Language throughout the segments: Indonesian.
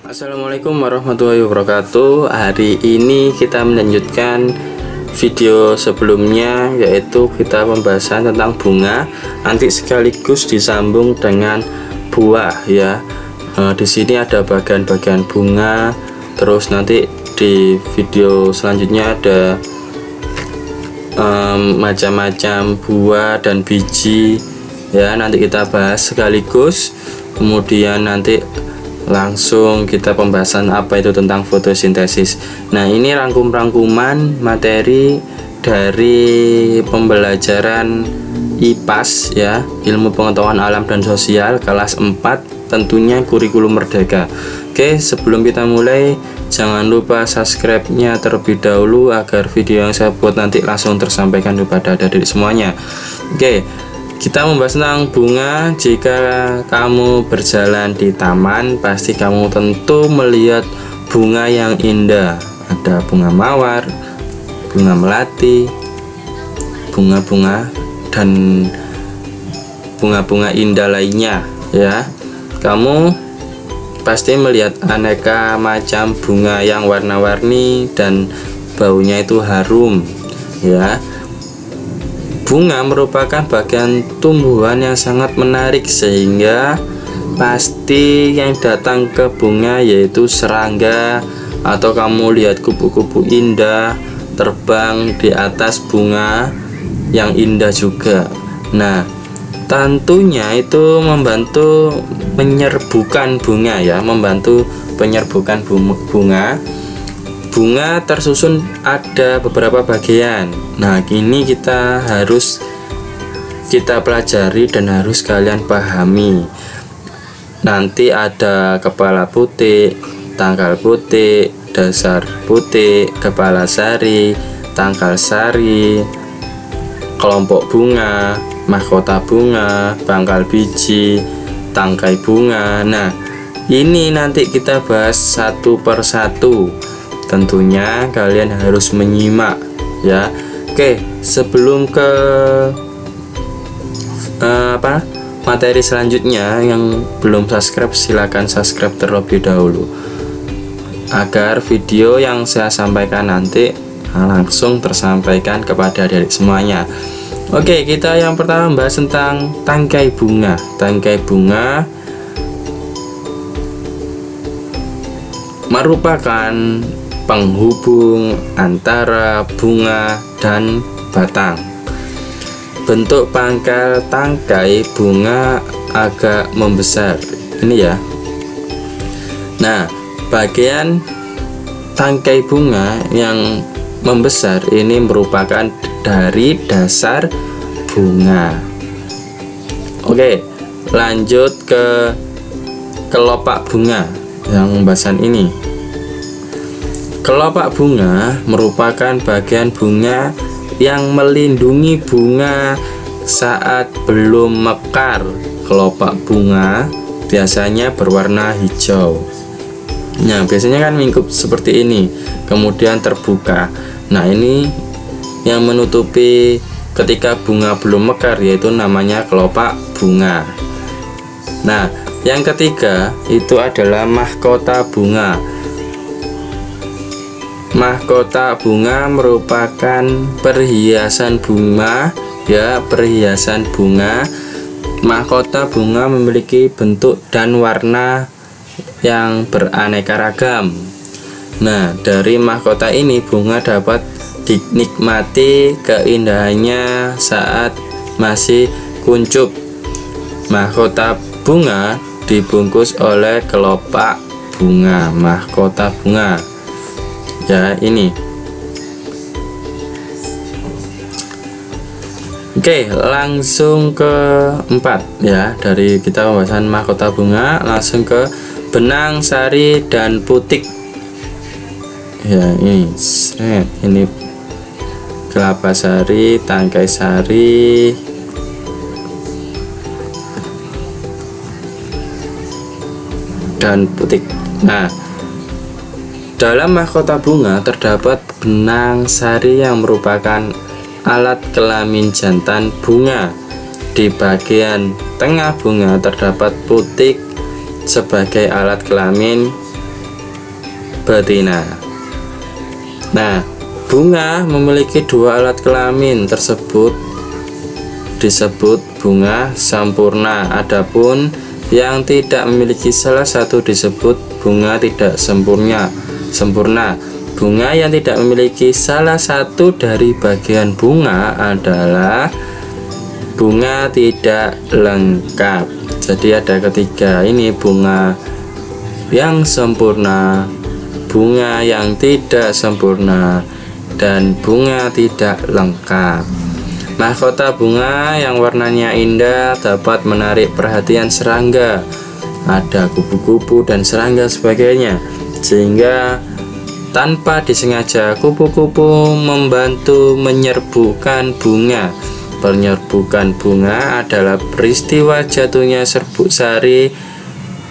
Assalamualaikum warahmatullahi wabarakatuh. Hari ini kita melanjutkan video sebelumnya, yaitu kita pembahasan tentang bunga, nanti sekaligus disambung dengan buah ya. Di sini ada bagian-bagian bunga, terus nanti di video selanjutnya ada macam-macam buah dan biji ya, nanti kita bahas sekaligus. Kemudian nanti langsung kita pembahasan apa itu tentang fotosintesis. Nah, ini rangkum-rangkuman materi dari pembelajaran IPAS ya, Ilmu Pengetahuan Alam dan Sosial kelas 4, tentunya kurikulum merdeka. Oke, sebelum kita mulai jangan lupa subscribe-nya terlebih dahulu agar video yang saya buat nanti langsung tersampaikan kepada adik-adik semuanya. Oke, kita membahas tentang bunga. Jika kamu berjalan di taman, pasti kamu tentu melihat bunga yang indah. Ada bunga mawar, bunga melati, bunga-bunga dan bunga-bunga indah lainnya ya. Kamu pasti melihat aneka macam bunga yang warna-warni dan baunya itu harum ya. Bunga merupakan bagian tumbuhan yang sangat menarik, sehingga pasti yang datang ke bunga yaitu serangga, atau kamu lihat kupu-kupu indah terbang di atas bunga yang indah juga. Nah, tentunya itu membantu penyerbukan bunga ya, membantu penyerbukan bunga. Bunga tersusun ada beberapa bagian. Nah, ini kita pelajari dan harus kalian pahami. Nanti ada kepala putih, tangkal putih, dasar putih, kepala sari, tangkal sari, kelompok bunga, mahkota bunga, pangkal biji, tangkai bunga. Nah, ini nanti kita bahas satu persatu. Tentunya kalian harus menyimak ya. Oke, sebelum ke materi selanjutnya, yang belum subscribe silahkan subscribe terlebih dahulu agar video yang saya sampaikan nanti langsung tersampaikan kepada adik semuanya. Oke, kita yang pertama membahas tentang tangkai bunga. Tangkai bunga merupakan penghubung antara bunga dan batang. Bentuk pangkal tangkai bunga agak membesar ini ya. Nah, bagian tangkai bunga yang membesar ini merupakan dari dasar bunga. Oke, lanjut ke kelopak bunga yang pembahasan ini. Kelopak bunga merupakan bagian bunga yang melindungi bunga saat belum mekar. Kelopak bunga biasanya berwarna hijau. Nah, biasanya kan lingkup seperti ini, kemudian terbuka. Nah, ini yang menutupi ketika bunga belum mekar, yaitu namanya kelopak bunga. Nah, yang ketiga itu adalah mahkota bunga. Mahkota bunga merupakan perhiasan bunga ya, perhiasan bunga. Mahkota bunga memiliki bentuk dan warna yang beraneka ragam. Nah, dari mahkota ini bunga dapat dinikmati keindahannya saat masih kuncup. Mahkota bunga dibungkus oleh kelopak bunga. Mahkota bunga ya, ini. Oke, langsung ke 4 ya. Dari kita pembahasan mahkota bunga, langsung ke benang, sari, dan putik ya. Ini kelapa sari, tangkai sari, dan putik. Nah, dalam mahkota bunga terdapat benang sari yang merupakan alat kelamin jantan bunga. Di bagian tengah bunga terdapat putik sebagai alat kelamin betina. Nah, bunga memiliki dua alat kelamin tersebut disebut bunga sampurna. Adapun yang tidak memiliki salah satu disebut bunga tidak sempurna. Bunga yang tidak memiliki salah satu dari bagian bunga adalah bunga tidak lengkap. Jadi ada ketiga ini: bunga yang sempurna, bunga yang tidak sempurna, dan bunga tidak lengkap. Mahkota bunga yang warnanya indah dapat menarik perhatian serangga. Ada kupu-kupu dan serangga sebagainya, sehingga tanpa disengaja kupu-kupu membantu menyerbukan bunga. Penyerbukan bunga adalah peristiwa jatuhnya serbuk sari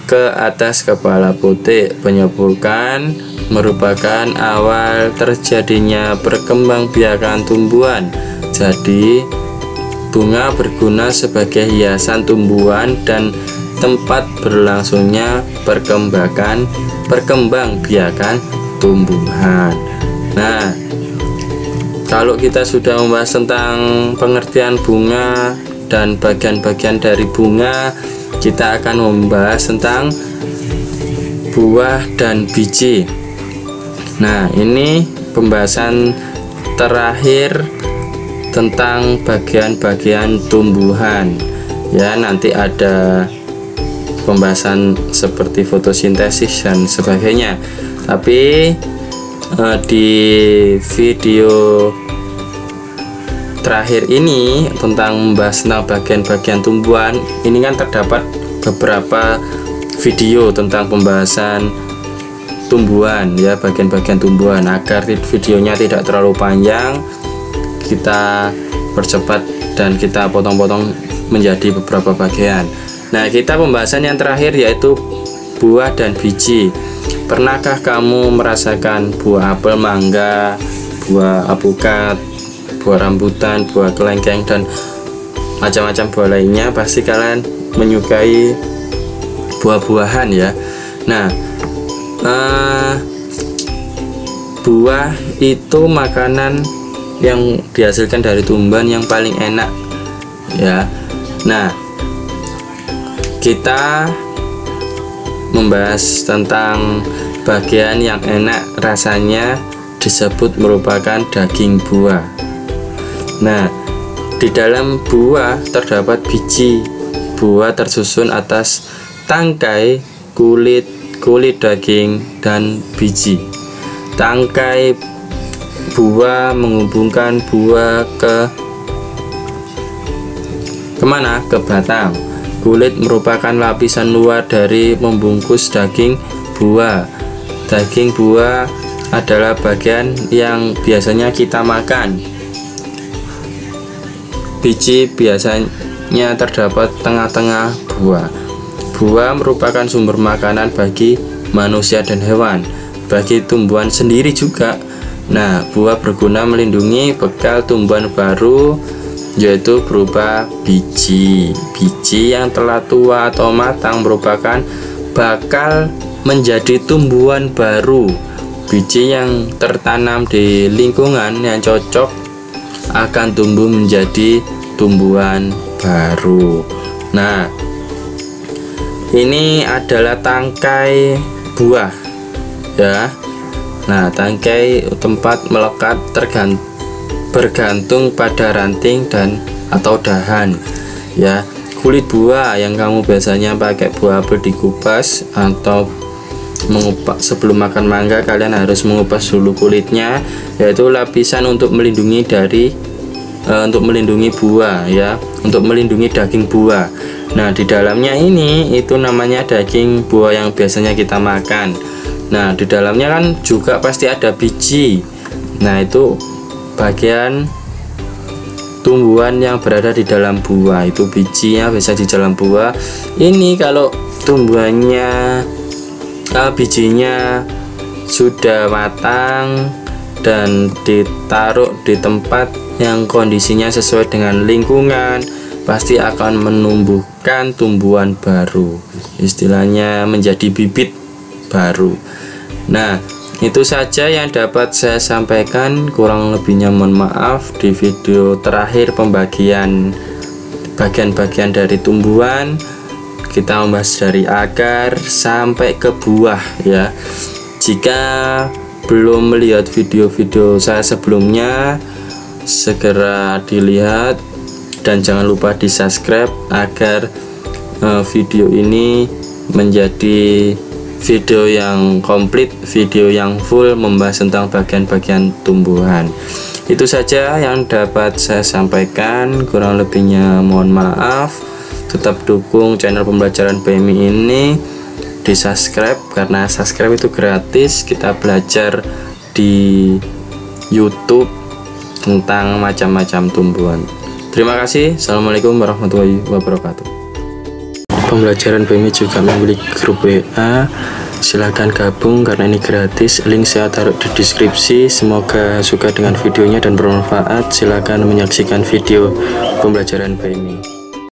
ke atas kepala putih. Penyerbukan merupakan awal terjadinya perkembangbiakan tumbuhan. Jadi bunga berguna sebagai hiasan tumbuhan dan tempat berlangsungnya perkembangbiakan tumbuhan. Nah, kalau kita sudah membahas tentang pengertian bunga dan bagian-bagian dari bunga, kita akan membahas tentang buah dan biji. Nah, ini pembahasan terakhir tentang bagian-bagian tumbuhan. Ya, nanti ada pembahasan seperti fotosintesis dan sebagainya. Tapi di video terakhir ini tentang membahas tentang bagian-bagian tumbuhan, ini kan terdapat beberapa video tentang pembahasan tumbuhan, ya, bagian-bagian tumbuhan. Agar videonya tidak terlalu panjang, kita percepat dan kita potong-potong menjadi beberapa bagian. Nah, kita pembahasan yang terakhir yaitu buah dan biji. Pernahkah kamu merasakan buah apel, mangga, buah apukat, buah rambutan, buah kelengkeng, dan macam-macam buah lainnya? Pasti kalian menyukai buah-buahan, ya. Nah, buah itu makanan yang dihasilkan dari tumbuhan yang paling enak, ya. Nah, kita membahas tentang bagian yang enak rasanya disebut merupakan daging buah. Nah, di dalam buah terdapat biji. Buah tersusun atas tangkai, kulit daging, dan biji. Tangkai buah menghubungkan buah kemana? Ke batang. Kulit merupakan lapisan luar dari membungkus daging buah. Daging buah adalah bagian yang biasanya kita makan. Biji biasanya terdapat tengah-tengah buah. Buah merupakan sumber makanan bagi manusia dan hewan, bagi tumbuhan sendiri juga. Nah, buah berguna melindungi bekal tumbuhan baru, yaitu berupa biji. Biji yang telah tua atau matang merupakan bakal menjadi tumbuhan baru. Biji yang tertanam di lingkungan yang cocok akan tumbuh menjadi tumbuhan baru. Nah, ini adalah tangkai buah, ya. Nah, tangkai tempat melekat bergantung pada ranting dan atau dahan, ya. Kulit buah yang kamu biasanya pakai buah apel dikupas atau mengupas. Sebelum makan mangga, kalian harus mengupas dulu kulitnya, yaitu lapisan untuk melindungi buah, ya, untuk melindungi daging buah. Nah, di dalamnya ini itu namanya daging buah yang biasanya kita makan. Nah, di dalamnya kan juga pasti ada biji. Nah, itu bagian tumbuhan yang berada di dalam buah. Itu bijinya bisa di dalam buah. Ini kalau tumbuhannya bijinya sudah matang dan ditaruh di tempat yang kondisinya sesuai dengan lingkungan, pasti akan menumbuhkan tumbuhan baru. Istilahnya menjadi bibit baru. Nah, Itu saja yang dapat saya sampaikan, kurang lebihnya mohon maaf. Di video terakhir pembagian bagian-bagian dari tumbuhan, kita membahas dari akar sampai ke buah ya. Jika belum melihat video-video saya sebelumnya, segera dilihat dan jangan lupa di subscribe agar video ini menjadi video yang komplit, video yang full membahas tentang bagian-bagian tumbuhan. Itu saja yang dapat saya sampaikan, kurang lebihnya mohon maaf. Tetap dukung channel pembelajaran PMI ini, di subscribe karena subscribe itu gratis. Kita belajar di YouTube tentang macam-macam tumbuhan. Terima kasih. Assalamualaikum warahmatullahi wabarakatuh. Pembelajaran PMI juga memiliki grup WA, silahkan gabung karena ini gratis. Link saya taruh di deskripsi. Semoga suka dengan videonya dan bermanfaat. Silahkan menyaksikan video pembelajaran PMI.